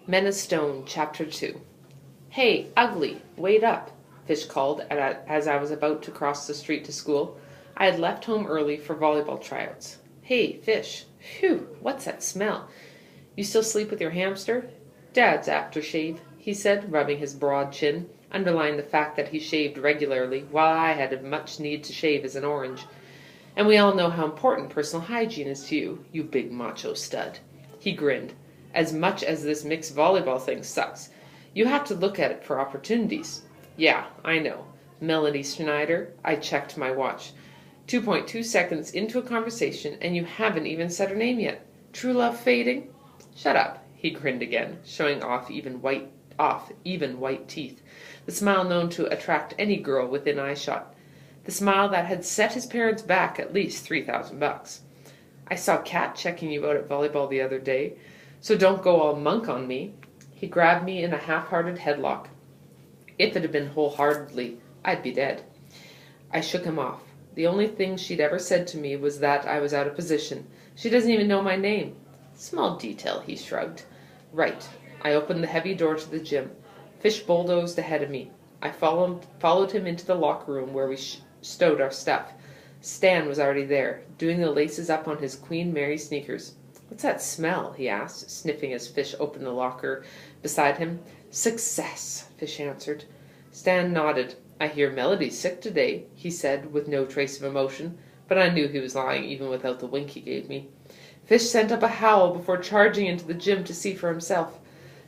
Men of Stone, Chapter 2. "Hey, Ugly, wait up," Fish called as I was about to cross the street to school. I had left home early for volleyball tryouts. "Hey, Fish. Phew, what's that smell? You still sleep with your hamster?" "Dad's aftershave," he said, rubbing his broad chin, underlying the fact that he shaved regularly, while I had as much need to shave as an orange. "And we all know how important personal hygiene is to you, you big macho stud." He grinned. "As much as this mixed volleyball thing sucks. You have to look at it for opportunities." "Yeah, I know. Melanie Schneider." I checked my watch. 2.2 seconds into a conversation, and you haven't even said her name yet. True love fading? Shut up. He grinned again, showing off even white teeth, the smile known to attract any girl within eyeshot, the smile that had set his parents back at least $3,000. "I saw Kat checking you out at volleyball the other day, so don't go all monk on me." He grabbed me in a half-hearted headlock. If it had been wholeheartedly, I'd be dead. I shook him off. The only thing she'd ever said to me was that I was out of position. She doesn't even know my name. "Small detail," he shrugged. "Right." I opened the heavy door to the gym. Fish bulldozed ahead of me. I followed him into the locker room where we stowed our stuff. Stan was already there, doing the laces up on his Queen Mary sneakers. "What's that smell?" he asked, sniffing as Fish opened the locker beside him. "Success," Fish answered. Stan nodded. "I hear Melody's sick today," he said, with no trace of emotion, but I knew he was lying even without the wink he gave me. Fish sent up a howl before charging into the gym to see for himself.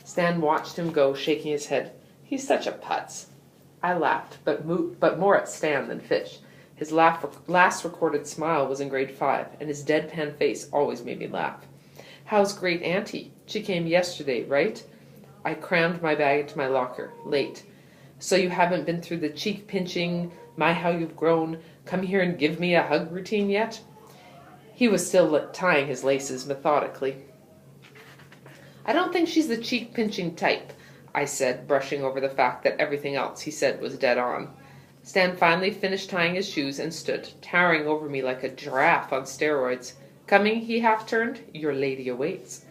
Stan watched him go, shaking his head. "He's such a putz." I laughed, but more at Stan than Fish. His last recorded smile was in grade 5, and his deadpan face always made me laugh. "How's great auntie? She came yesterday, right?" I crammed my bag into my locker. "Late." "So you haven't been through the cheek-pinching, my how you've grown, come here and give me a hug routine yet?" He was still tying his laces methodically. "I don't think she's the cheek-pinching type," I said, brushing over the fact that everything else he said was dead on. Stan finally finished tying his shoes and stood, towering over me like a giraffe on steroids. "Coming?" he half-turned. "Your lady awaits."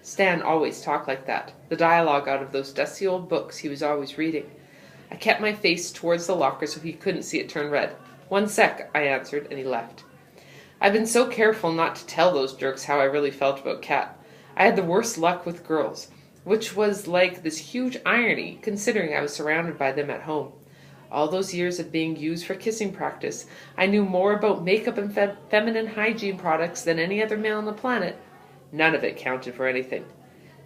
Stan always talked like that, the dialogue out of those dusty old books he was always reading. I kept my face towards the locker so he couldn't see it turn red. "1 sec," I answered, and he left. I've been so careful not to tell those jerks how I really felt about Kat. I had the worst luck with girls, which was like this huge irony, considering I was surrounded by them at home. All those years of being used for kissing practice, I knew more about makeup and feminine hygiene products than any other male on the planet. None of it counted for anything.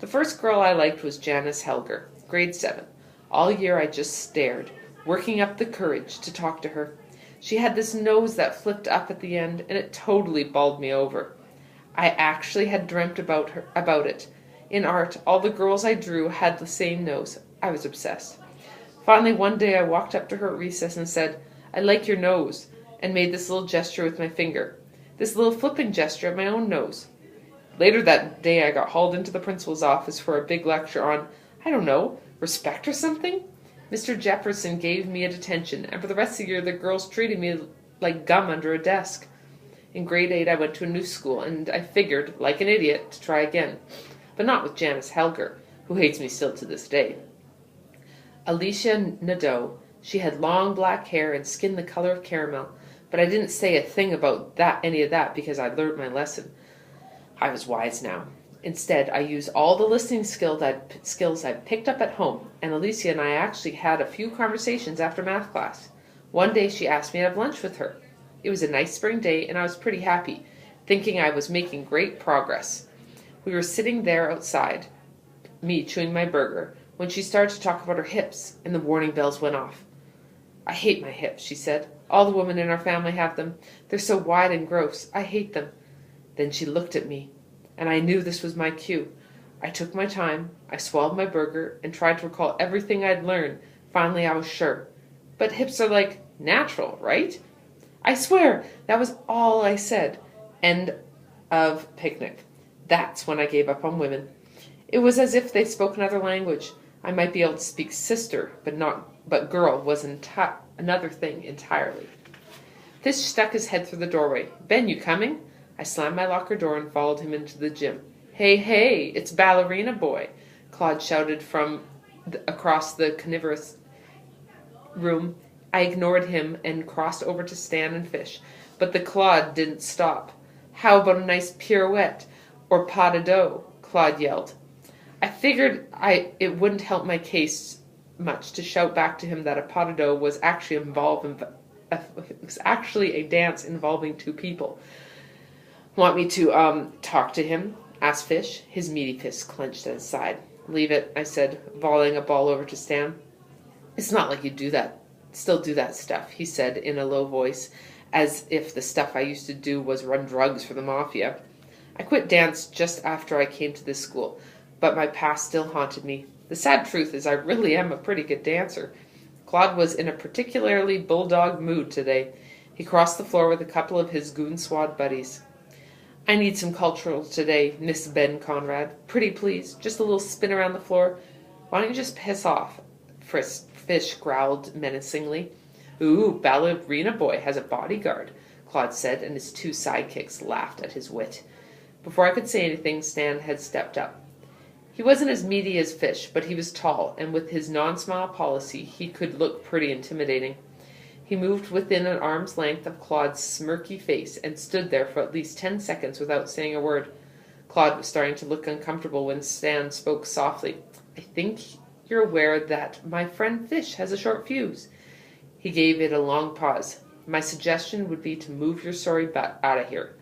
The first girl I liked was Janice Helger, grade 7. All year I just stared, working up the courage to talk to her. She had this nose that flipped up at the end, and it totally bowled me over. I actually had dreamt about it. In art, all the girls I drew had the same nose. I was obsessed. Finally, one day I walked up to her at recess and said, "I like your nose," and made this little gesture with my finger. This little flipping gesture at my own nose. Later that day I got hauled into the principal's office for a big lecture on, I don't know, respect or something? Mr. Jefferson gave me a detention, and for the rest of the year the girls treated me like gum under a desk. In grade 8 I went to a new school, and I figured, like an idiot, to try again. But not with Janice Helger, who hates me still to this day. Alicia Nadeau. She had long black hair and skin the color of caramel, but I didn't say a thing about any of that because I learned my lesson. I was wise now. Instead, I used all the listening skills I'd picked up at home, and Alicia and I actually had a few conversations after math class. One day she asked me to have lunch with her. It was a nice spring day, and I was pretty happy, thinking I was making great progress. We were sitting there outside, me chewing my burger, when she started to talk about her hips, and the warning bells went off. "I hate my hips," she said. "All the women in our family have them. They're so wide and gross. I hate them." Then she looked at me, and I knew this was my cue. I took my time, I swallowed my burger, and tried to recall everything I'd learned. Finally, I was sure. "But hips are like natural, right?" I swear, that was all I said. End of picnic. That's when I gave up on women. It was as if they spoke another language. I might be able to speak sister, but girl was another thing entirely. Fish stuck his head through the doorway. "Ben, you coming?" I slammed my locker door and followed him into the gym. "Hey, hey, it's Ballerina Boy," Claude shouted from across the carnivorous room. I ignored him and crossed over to Stan and Fish, but the Claude didn't stop. How about a nice pirouette or pas de deux? Claude yelled. I figured it wouldn't help my case much to shout back to him that a pas de deux was actually a dance involving two people. Want me to talk to him? Asked Fish, his meaty fist clenched at his side. Leave it, I said, volleying a ball over to Stan. It's not like you still do that stuff, he said in a low voice, as if the stuff I used to do was run drugs for the mafia. I quit dance just after I came to this school, but my past still haunted me. The sad truth is I really am a pretty good dancer. Claude was in a particularly bulldog mood today. He crossed the floor with a couple of his goon squad buddies. I need some cultural today, Miss Ben Conrad. Pretty please, just a little spin around the floor. Why don't you just piss off? Fish growled menacingly. Ooh, ballerina boy has a bodyguard, Claude said, and his two sidekicks laughed at his wit. Before I could say anything, Stan had stepped up. He wasn't as meaty as Fish, but he was tall, and with his non-smile policy, he could look pretty intimidating. He moved within an arm's length of Claude's smirky face and stood there for at least 10 seconds without saying a word. Claude was starting to look uncomfortable when Stan spoke softly. I think you're aware that my friend Fish has a short fuse. He gave it a long pause. My suggestion would be to move your sorry butt out of here.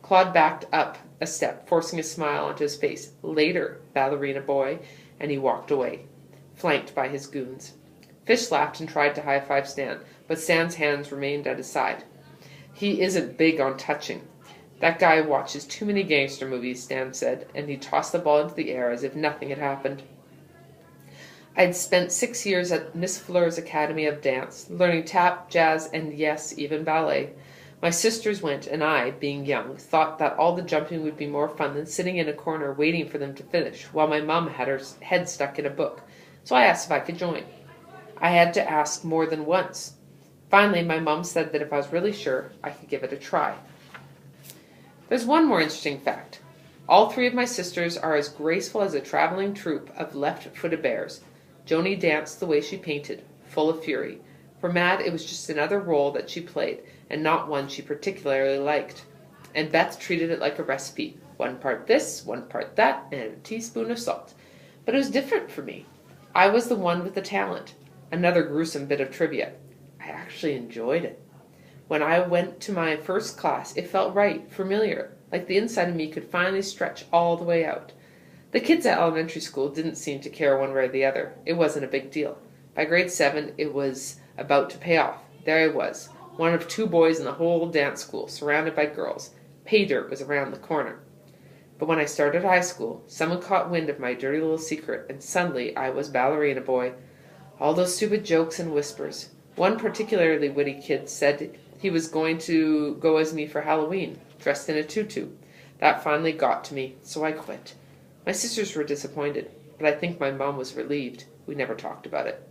Claude backed up a step, forcing a smile onto his face. Later, ballerina boy, and he walked away, flanked by his goons. Fish laughed and tried to high-five Stan, but Stan's hands remained at his side. He isn't big on touching. That guy watches too many gangster movies, Stan said, and he tossed the ball into the air as if nothing had happened. I'd spent 6 years at Miss Fleur's Academy of Dance, learning tap, jazz, and yes, even ballet. My sisters went, and I, being young, thought that all the jumping would be more fun than sitting in a corner waiting for them to finish, while my mum had her head stuck in a book. So I asked if I could join. I had to ask more than once. Finally, my mum said that if I was really sure, I could give it a try. There's one more interesting fact. All three of my sisters are as graceful as a traveling troupe of left-footed bears. Joni danced the way she painted, full of fury. For Mad, it was just another role that she played, and not one she particularly liked. And Beth treated it like a recipe. 1 part this, 1 part that, and a teaspoon of salt. But it was different for me. I was the one with the talent. Another gruesome bit of trivia. I actually enjoyed it. When I went to my first class, it felt right, familiar, like the inside of me could finally stretch all the way out. The kids at elementary school didn't seem to care one way or the other. It wasn't a big deal. By grade 7, it was about to pay off. There I was, one of 2 boys in the whole dance school, surrounded by girls. Pay dirt was around the corner. But when I started high school, someone caught wind of my dirty little secret, and suddenly I was ballerina boy. All those stupid jokes and whispers. One particularly witty kid said he was going to go as me for Halloween, dressed in a tutu. That finally got to me, so I quit. My sisters were disappointed, but I think my mom was relieved. We never talked about it.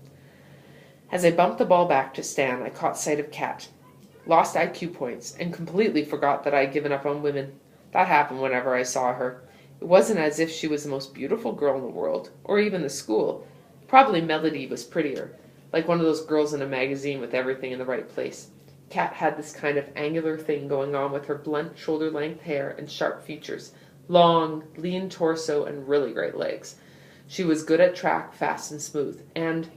As I bumped the ball back to Stan, I caught sight of Kat. Lost IQ points, and completely forgot that I had given up on women. That happened whenever I saw her. It wasn't as if she was the most beautiful girl in the world, or even the school. Probably Melody was prettier, like one of those girls in a magazine with everything in the right place. Kat had this kind of angular thing going on with her blunt shoulder-length hair and sharp features, long, lean torso, and really great legs. She was good at track, fast and smooth, and,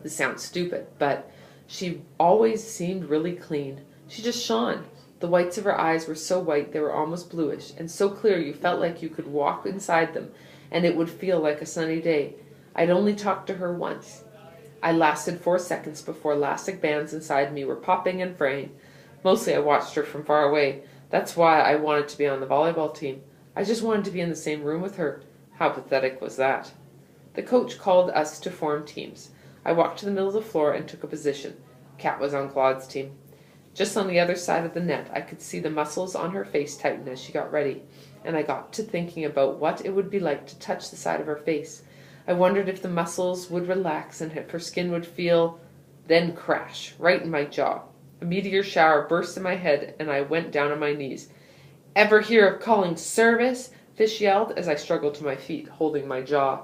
this sounds stupid, but she always seemed really clean. She just shone. The whites of her eyes were so white they were almost bluish, and so clear you felt like you could walk inside them, and it would feel like a sunny day. I'd only talked to her once. I lasted 4 seconds before elastic bands inside me were popping and fraying. Mostly I watched her from far away. That's why I wanted to be on the volleyball team. I just wanted to be in the same room with her. How pathetic was that? The coach called us to form teams. I walked to the middle of the floor and took a position. Kat was on Claude's team. Just on the other side of the net, I could see the muscles on her face tighten as she got ready, and I got to thinking about what it would be like to touch the side of her face. I wondered if the muscles would relax and if her skin would feel, then crash, right in my jaw. A meteor shower burst in my head, and I went down on my knees. Ever hear of calling service? Fish yelled as I struggled to my feet, holding my jaw.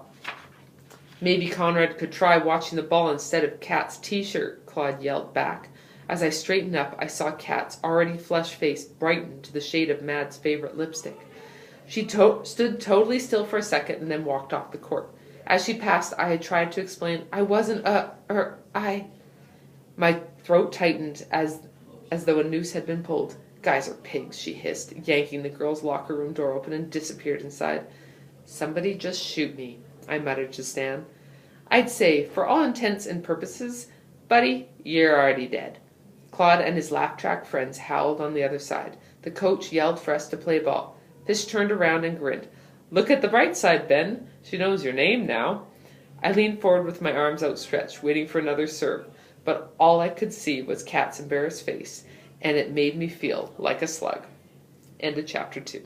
Maybe Conrad could try watching the ball instead of Kat's t-shirt, Claude yelled back. As I straightened up, I saw Kat's already flushed face brighten to the shade of Mad's favorite lipstick. She stood totally still for a second and then walked off the court. As she passed, I had tried to explain, I wasn't I... My throat tightened as though a noose had been pulled. Guys are pigs, she hissed, yanking the girls' locker room door open and disappeared inside. Somebody just shoot me, I muttered to Stan. I'd say, for all intents and purposes, buddy, you're already dead. Claude and his laugh-track friends howled on the other side. The coach yelled for us to play ball. Fish turned around and grinned. Look at the bright side, Ben. She knows your name now. I leaned forward with my arms outstretched, waiting for another serve, but all I could see was Kat's embarrassed face, and it made me feel like a slug. End of chapter 2.